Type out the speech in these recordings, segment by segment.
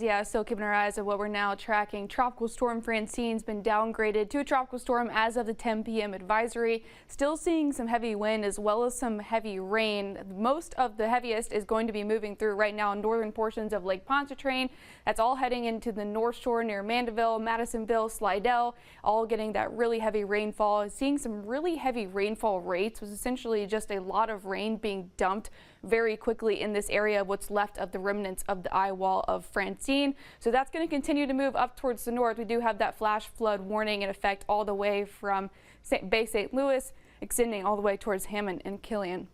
Yeah, still keeping our eyes on what we're now tracking. Tropical Storm Francine's been downgraded to a tropical storm as of the 10 p.m. advisory. Still seeing some heavy wind as well as some heavy rain. Most of the heaviest is going to be moving through right now in northern portions of Lake Pontchartrain. That's all heading into the North Shore near Mandeville, Madisonville, Slidell, all getting that really heavy rainfall. Seeing some really heavy rainfall rates was essentially just a lot of rain being dumped very quickly in this area, what's left of the remnants of the eye wall of Francine. So that's going to continue to move up towards the north. We do have that flash flood warning in effect all the way from Bay St. Louis, extending all the way towards Hammond and Killian.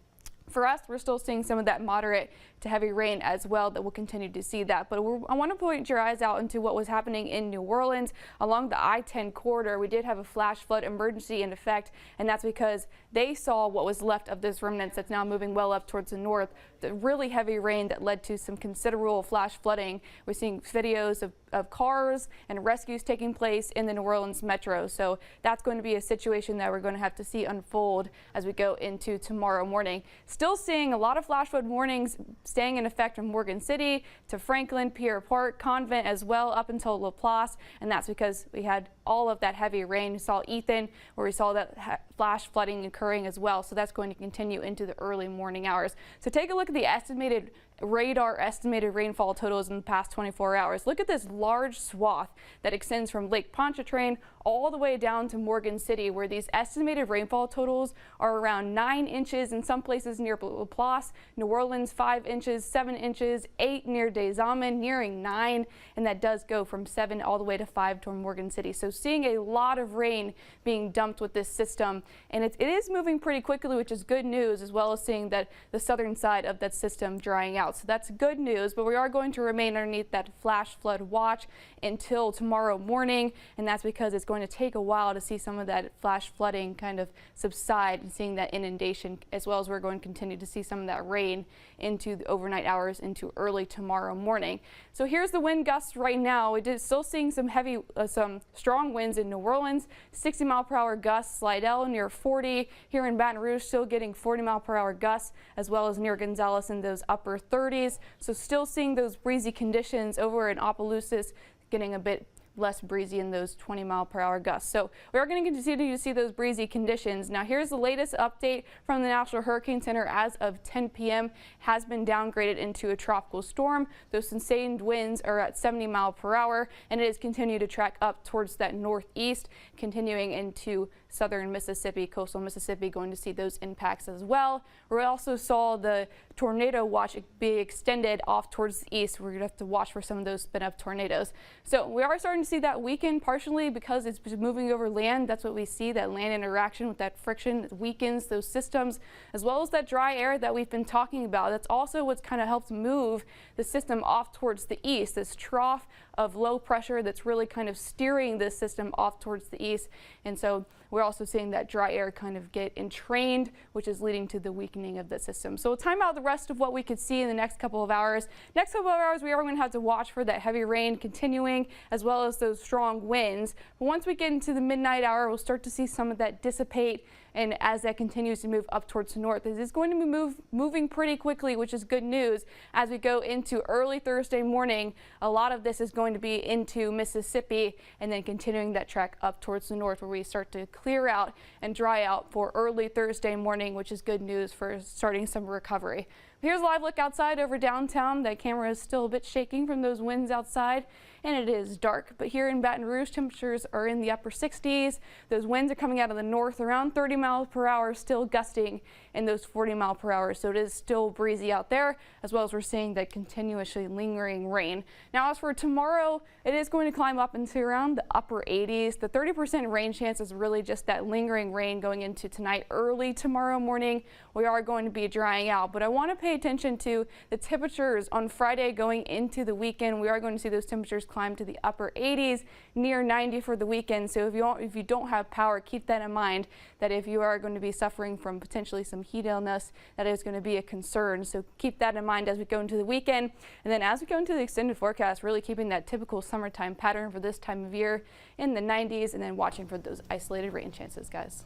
For us, we're still seeing some of that moderate to heavy rain as well, that we'll continue to see that. But I want to point your eyes out into what was happening in New Orleans along the I-10 corridor. We did have a flash flood emergency in effect, and that's because they saw what was left of this remnants that's now moving well up towards the north. The really heavy rain that led to some considerable flash flooding. We're seeing videos of cars and rescues taking place in the New Orleans metro. So that's going to be a situation that we're going to have to see unfold as we go into tomorrow morning. Still seeing a lot of flash flood warnings staying in effect from Morgan City to Franklin, Pierre Park, Convent as well up until Laplace, and that's because we had all of that heavy rain. We saw Ethan, where we saw that flash flooding occurring as well, so that's going to continue into the early morning hours. So take a look at the estimated rainfall totals in the past 24 hours. Look at this large swath that extends from Lake Pontchartrain all the way down to Morgan City, where these estimated rainfall totals are around 9 inches in some places near Laplace, New Orleans 5 inches, 7 inches, 8 near Des Allemands, nearing 9, and that does go from 7 all the way to 5 toward Morgan City. So seeing a lot of rain being dumped with this system, and it is moving pretty quickly, which is good news, as well as seeing that the southern side of that system drying out. So that's good news, but we are going to remain underneath that flash flood watch until tomorrow morning, and that's because it's going to take a while to see some of that flash flooding kind of subside and seeing that inundation, as well as we're going to continue to see some of that rain into the overnight hours into early tomorrow morning. So here's the wind gusts right now. We did still seeing some heavy, some strong winds in New Orleans, 60-mile-per-hour gusts, Slidell near 40. Here in Baton Rouge, still getting 40-mile-per-hour gusts, as well as near Gonzales in those upper 30s. So still seeing those breezy conditions over in Opelousas, getting a bit less breezy in those 20-mile-per-hour gusts. So we are going to continue to see those breezy conditions. Now here's the latest update from the National Hurricane Center as of 10 p.m. has been downgraded into a tropical storm. Those sustained winds are at 70 miles per hour, and it has continued to track up towards that northeast, continuing into southern Mississippi, coastal Mississippi, going to see those impacts as well. We also saw the tornado watch be extended off towards the east. We're going to have to watch for some of those spin-up tornadoes. So we are starting to see that weaken partially because it's moving over land. That's what we see, that land interaction with that friction that weakens those systems, as well as that dry air that we've been talking about. That's also what's kind of helped move the system off towards the east, this trough of low pressure that's really kind of steering this system off towards the east. And so we're also seeing that dry air kind of get entrained, which is leading to the weakening of the system. So we'll time out the rest of what we could see in the next couple of hours. Next couple of hours, we are going to have to watch for that heavy rain continuing, as well as those strong winds. But once we get into the midnight hour, we'll start to see some of that dissipate. And as that continues to move up towards the north, it is going to be moving pretty quickly, which is good news. As we go into early Thursday morning, a lot of this is going to be into Mississippi and then continuing that track up towards the north, where we start to clear out and dry out for early Thursday morning, which is good news for starting some recovery. Here's a live look outside over downtown. That camera is still a bit shaking from those winds outside, and it is dark. But here in Baton Rouge, temperatures are in the upper 60s. Those winds are coming out of the north around 30 miles per hour, still gusting in those 40 miles per hour. So it is still breezy out there, as well as we're seeing that continuously lingering rain. Now, as for tomorrow, it is going to climb up into around the upper 80s. The 30% rain chance is really just that lingering rain going into tonight. Early tomorrow morning, we are going to be drying out, but I want to pay attention to the temperatures on Friday going into the weekend. We are going to see those temperatures climb to the upper 80s, near 90 for the weekend. So if you don't have power, keep that in mind, that if you are going to be suffering from potentially some heat illness, that is going to be a concern. So keep that in mind as we go into the weekend. And then as we go into the extended forecast, really keeping that typical summertime pattern for this time of year in the 90s, and then watching for those isolated rain chances, guys.